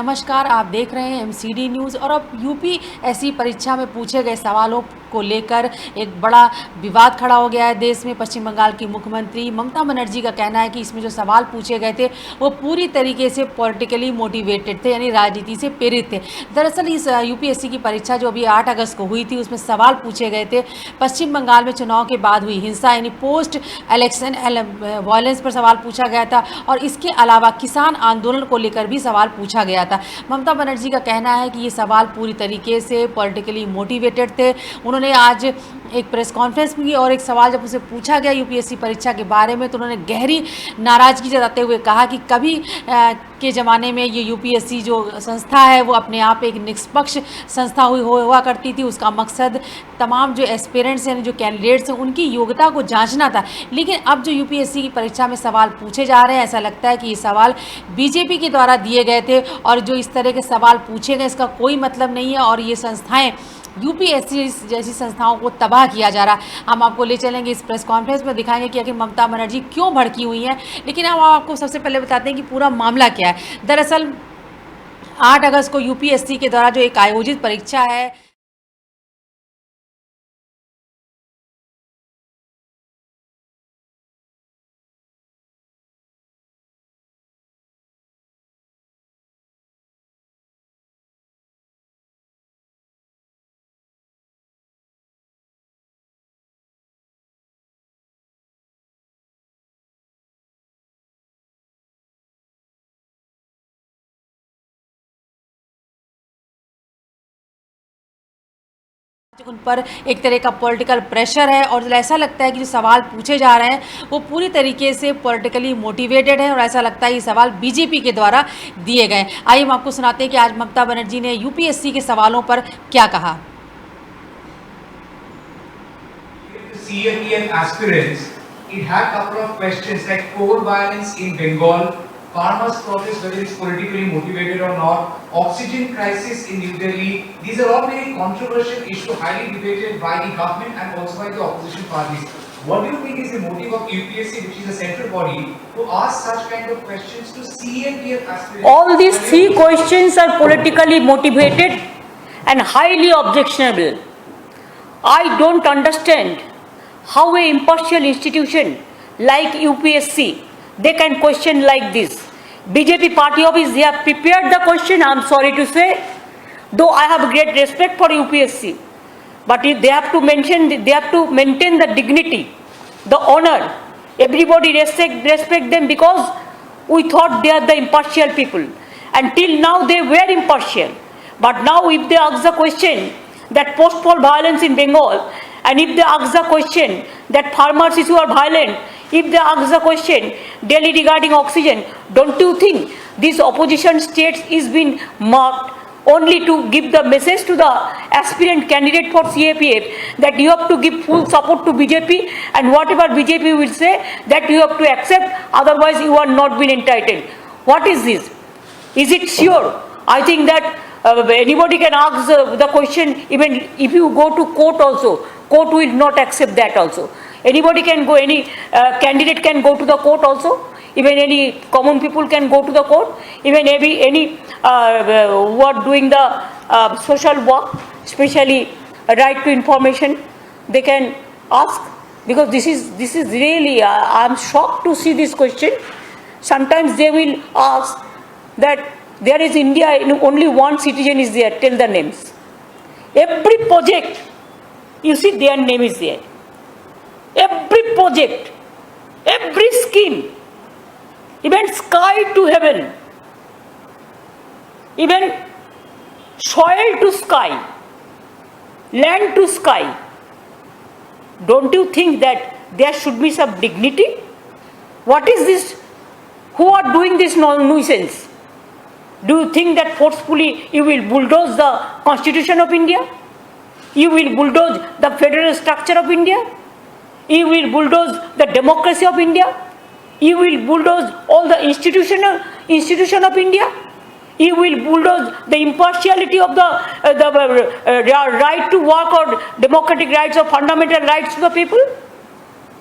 नमस्कार, आप देख रहे हैं एमसीडी न्यूज़। और अब यूपीएससी परीक्षा में पूछे गए सवालों को लेकर एक बड़ा विवाद खड़ा हो गया है देश में। पश्चिम बंगाल की मुख्यमंत्री ममता बनर्जी का कहना है कि इसमें जो सवाल पूछे गए थे वो पूरी तरीके से पॉलिटिकली मोटिवेटेड थे, यानी राजनीति से प्रेरित थे। दरअसल इस यूपीएससी की परीक्षा जो अभी 8 अगस्त को हुई थी, उसमें सवाल पूछे गए थे पश्चिम बंगाल में चुनाव के बाद हुई हिंसा, यानी पोस्ट इलेक्शन वायलेंस पर सवाल पूछा गया था। और इसके अलावा किसान आंदोलन को लेकर भी सवाल पूछा गया था। ममता बनर्जी का कहना है कि ये सवाल पूरी तरीके से पॉलिटिकली मोटिवेटेड थे। उन्होंने आज एक प्रेस कॉन्फ्रेंस में की और एक सवाल जब उसे पूछा गया यूपीएससी परीक्षा के बारे में, तो उन्होंने गहरी नाराज़गी जताते हुए कहा कि कभी के ज़माने में ये यूपीएससी जो संस्था है वो अपने आप एक निष्पक्ष संस्था हुआ करती थी। उसका मकसद तमाम जो एस्पिरेंट्स हैं, जो कैंडिडेट्स हैं, उनकी योग्यता को जांचना था। लेकिन अब जो यूपीएससी की परीक्षा में सवाल पूछे जा रहे हैं, ऐसा लगता है कि ये सवाल बीजेपी के द्वारा दिए गए थे और जो इस तरह के सवाल पूछे गए इसका कोई मतलब नहीं है और ये संस्थाएं यूपीएससी जैसी संस्थाओं को तबाह किया जा रहा है। हम आपको ले चलेंगे इस प्रेस कॉन्फ्रेंस में, दिखाएंगे कि आखिर ममता बनर्जी क्यों भड़की हुई हैं। लेकिन हम आपको सबसे पहले बताते हैं कि पूरा मामला क्या है। दरअसल 8 अगस्त को यूपीएससी के द्वारा जो एक आयोजित परीक्षा है, उन पर एक तरह का पॉलिटिकल प्रेशर है और ऐसा लगता है कि जो सवाल पूछे जा रहे हैं वो पूरी तरीके से पॉलिटिकली मोटिवेटेड है और ऐसा लगता है ये सवाल बीजेपी के द्वारा दिए गए। आइए हम आपको सुनाते हैं कि आज ममता बनर्जी ने यूपीएससी के सवालों पर क्या कहा। CAP and aspirants, it had a couple of questions like core violence in Bengal, farmers' protest whether it's politically motivated or not, oxygen crisis in New Delhi. These are all very controversial issues, highly debated by the government and also by the opposition parties. What do you think is the motive of UPSC, which is a central body, to ask such kind of questions to CAP and aspirants? All these three questions are politically motivated and highly objectionable. I don't understand how a impartial institution like UPSC, they can question like this. BJP party office, they have prepared the question, I am sorry to say, though I have great respect for UPSC, but if they have to maintain the dignity, the honor. Everybody respect them because we thought they are the impartial people. Until now they were impartial. But now if they ask the question that post-poll violence in Bengal, and if they ask the question that farmers issue are violent, if they ask the question Delhi regarding oxygen, don't you think this opposition states is being marked only to give the message to the aspirant candidate for CAPF that you have to give full support to BJP and whatever BJP will say that you have to accept, otherwise you are not been entitled. What is this? Is it sure? I think that anybody can ask the question, even if you go to court also, court will not accept that also. Anybody can go, any candidate can go to the court also, even any common people can go to the court, even any who are doing the social work, especially right to information, they can ask, because this is really, I am shocked to see this question. Sometimes they will ask that there is India, only one citizen is there, tell the names. Every project, you see their name is there. Every project, every scheme, even sky to heaven, even soil to sky, land to sky. Don't you think that there should be some dignity? What is this? Who are doing this nuisance? Do you think that forcefully you will bulldoze the Constitution of India? You will bulldoze the federal structure of India? You will bulldoze the democracy of India? You will bulldoze all the institution of India? You will bulldoze the impartiality of the right to work or democratic rights or fundamental rights to the people?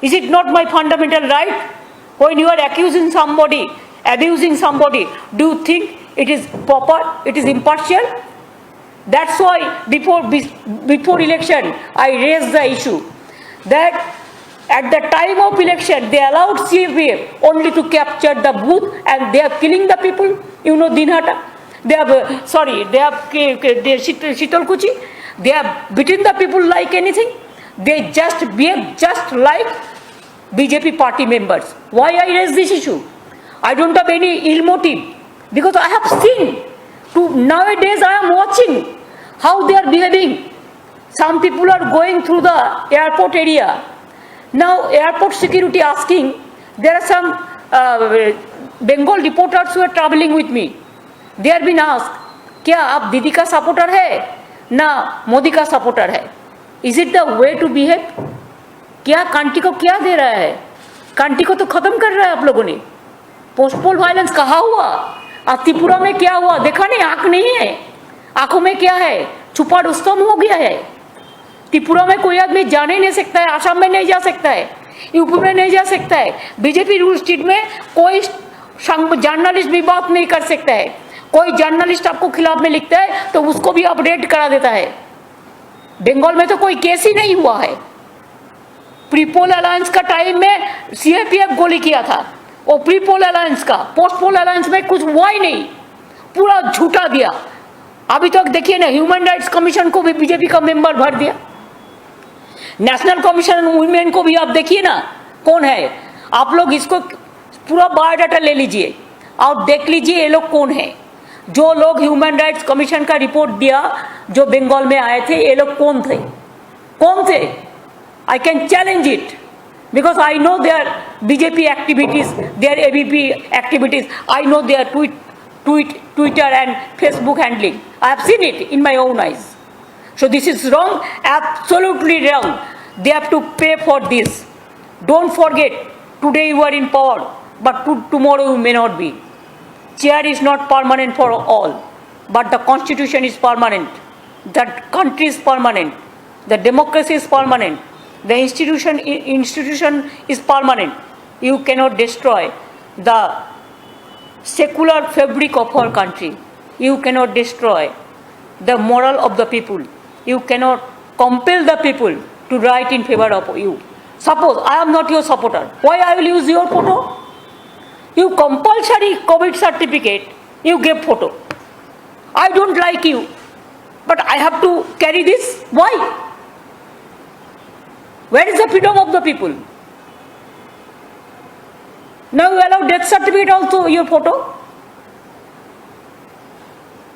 Is it not my fundamental right? When you are accusing somebody, abusing somebody, do you think it is proper, it is impartial. That's why before election I raised the issue that at the time of election they allowed CFPF only to capture the booth and they are killing the people. You know Dinhata, they have Shitalkuchi, they have beaten the people like anything. They just behave just like BJP party members. Why I raise this issue? I don't have any ill motive, because I have seen nowadays I am watching how they are behaving. Some people are going through the airport area. Now airport security asking, there are some Bengal reporters who are traveling with me. They have been asked, क्या आप दीदी का supporter है ना मोदी का supporter है? Is it the way to behave? क्या country को क्या दे रहा है? कंट्री को तो खत्म कर रहा है आप लोगों ने. पोस्टपोल वायलेंस कहाँ हुआ? त्रिपुरा में क्या हुआ? देखा नहीं, आंख नहीं है, आंखों में क्या है? छुपा रुस्तम हो गया है. त्रिपुरा में कोई आदमी जा नहीं सकता है, आसाम में नहीं जा सकता है, यूपी में नहीं जा सकता है. बीजेपी रूल स्टेट में कोई जर्नलिस्ट भी बात नहीं कर सकता है. कोई जर्नलिस्ट आपको खिलाफ में लिखता है तो उसको भी अपडेट करा देता है. बंगाल में तो कोई केस ही नहीं हुआ है. प्रीपोल अलायंस का टाइम में सीएपीएफ गोली किया था, वो प्रीपोल अलायंस का. पोस्टपोल अलायंस में कुछ हुआ ही नहीं, पूरा झूठा दिया. अभी तक देखिए ना, ह्यूमन राइट्स कमीशन को भी बीजेपी का मेंबर भर दिया. नेशनल कमीशन वुमेन को भी आप देखिए ना कौन है. आप लोग इसको पूरा बायोडाटा ले लीजिए और देख लीजिए ये लोग कौन है. जो लोग ह्यूमन राइट्स कमीशन का रिपोर्ट दिया, जो बंगाल में आए थे, ये लोग कौन थे? कौन थे? I can challenge it because I know their BJP activities, their ABP activities. I know their Twitter and Facebook handling. I have seen it in my own eyes. So this is wrong, absolutely wrong. They have to pay for this. Don't forget, today you are in power, but tomorrow you may not be. Chair is not permanent for all, but the constitution is permanent. The country is permanent. The democracy is permanent. The institution is permanent. You cannot destroy the secular fabric of our country. You cannot destroy the moral of the people. You cannot compel the people to write in favor of you. Suppose I am not your supporter. Why I will use your photo? You compulsory COVID certificate, you give photo. I don't like you, but I have to carry this. Why? Where is the freedom of the people? Now you allow death certificate also, your photo?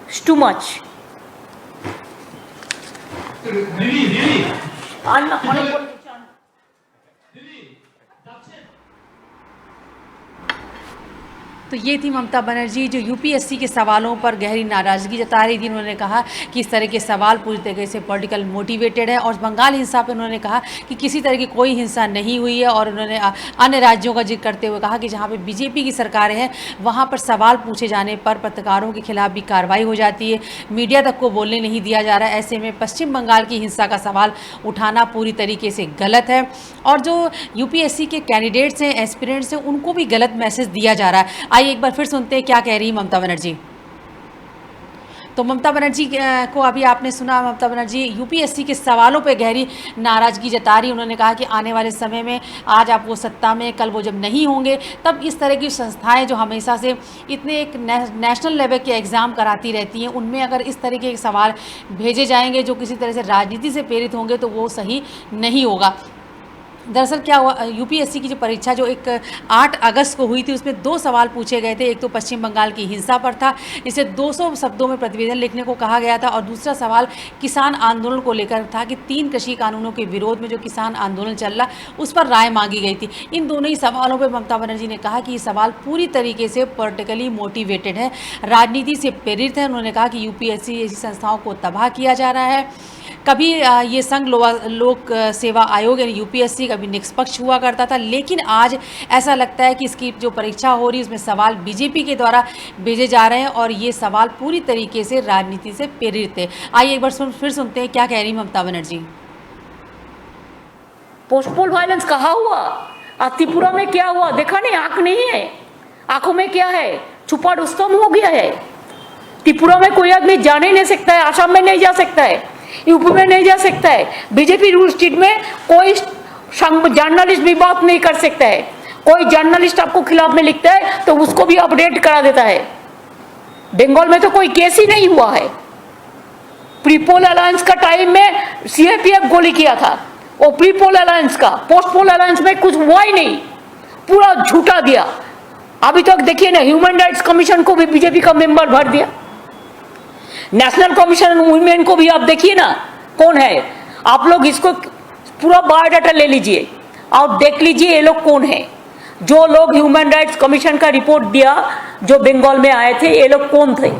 It's too much. Lily. तो ये थी ममता बनर्जी जो UPSC के सवालों पर गहरी नाराज़गी जता रही थी. उन्होंने कहा कि इस तरह के सवाल पूरी तरीके से पॉलिटिकल मोटिवेटेड है. और बंगाल हिंसा पर उन्होंने कहा कि किसी तरह की कोई हिंसा नहीं हुई है. और उन्होंने अन्य राज्यों का जिक्र करते हुए कहा कि जहाँ पे बीजेपी की सरकारें हैं वहाँ पर सवाल पूछे जाने पर पत्रकारों के खिलाफ भी कार्रवाई हो जाती है, मीडिया तक को बोलने नहीं दिया जा रहा है. ऐसे में पश्चिम बंगाल की हिंसा का सवाल उठाना पूरी तरीके से गलत है. और जो यूपीएससी के कैंडिडेट्स हैं, एस्पिरेंट्स हैं, उनको भी गलत मैसेज दिया जा रहा है. आइए एक बार फिर सुनते हैं क्या कह रही ममता बनर्जी. तो ममता बनर्जी को अभी आपने सुना. ममता बनर्जी यूपीएससी के सवालों पे गहरी नाराज़गी जता रही. उन्होंने कहा कि आने वाले समय में, आज आप वो सत्ता में, कल वो जब नहीं होंगे, तब इस तरह की संस्थाएं जो हमेशा से इतने एक नेशनल लेवल के एग्ज़ाम कराती रहती हैं, उनमें अगर इस तरह के सवाल भेजे जाएंगे जो किसी तरह से राजनीति से प्रेरित होंगे तो वो सही नहीं होगा. दरअसल क्या हुआ, यूपीएससी की जो परीक्षा जो 8 अगस्त को हुई थी, उसमें 2 सवाल पूछे गए थे. एक तो पश्चिम बंगाल की हिंसा पर था, जिसे 200 शब्दों में प्रतिवेदन लिखने को कहा गया था. और दूसरा सवाल किसान आंदोलन को लेकर था कि 3 कृषि कानूनों के विरोध में जो किसान आंदोलन चल रहा, उस पर राय मांगी गई थी. इन दोनों ही सवालों पर ममता बनर्जी ने कहा कि ये सवाल पूरी तरीके से पॉलिटिकली मोटिवेटेड है, राजनीति से प्रेरित है. उन्होंने कहा कि यूपीएससी ऐसी संस्थाओं को तबाह किया जा रहा है. कभी ये संघ लोक सेवा आयोग यानी यूपीएससी कभी निष्पक्ष हुआ करता था, लेकिन आज ऐसा लगता है कि इसकी जो परीक्षा हो रही है उसमें सवाल बीजेपी के द्वारा भेजे जा रहे हैं और ये सवाल पूरी तरीके से राजनीति से प्रेरित है. आइए एक बार फिर सुनते हैं क्या कह रही ममता बनर्जी. पोस्टपोल वायलेंस कहाँ हुआ? त्रिपुरा में क्या हुआ? देखा नहीं, आंख नहीं है, आंखों में क्या है? छुपा रुस्तम हो गया है. त्रिपुरा में कोई आदमी जा नहीं सकता है, आसाम में नहीं जा सकता है, यूपी में नहीं जा सकता है, बीजेपी रूल स्टेट में कोई जर्नलिस्ट भी बात नहीं कर सकता है। कोई जर्नलिस्ट आपको खिलाफ में लिखता है तो उसको भी अपडेट करा देता है। बंगाल में तो कोई केस ही नहीं हुआ है। प्रीपोल अलायंस का टाइम में सीआरपीएफ गोली किया था, वो प्रीपोल अलायंस का, पोस्ट पोल अलायंस में कुछ हुआ ही नहीं, पूरा झूठा दिया। अभी तक देखिए ना, ह्यूमन राइट्स कमीशन को भी बीजेपी का मेंबर भर दिया, नेशनल कमीशन वुमेन को भी आप देखिए ना कौन है। आप लोग इसको पूरा बायोडाटा ले लीजिए और देख लीजिए ये लोग कौन है। जो लोग ह्यूमन राइट्स कमीशन का रिपोर्ट दिया, जो बंगाल में आए थे, ये लोग कौन थे।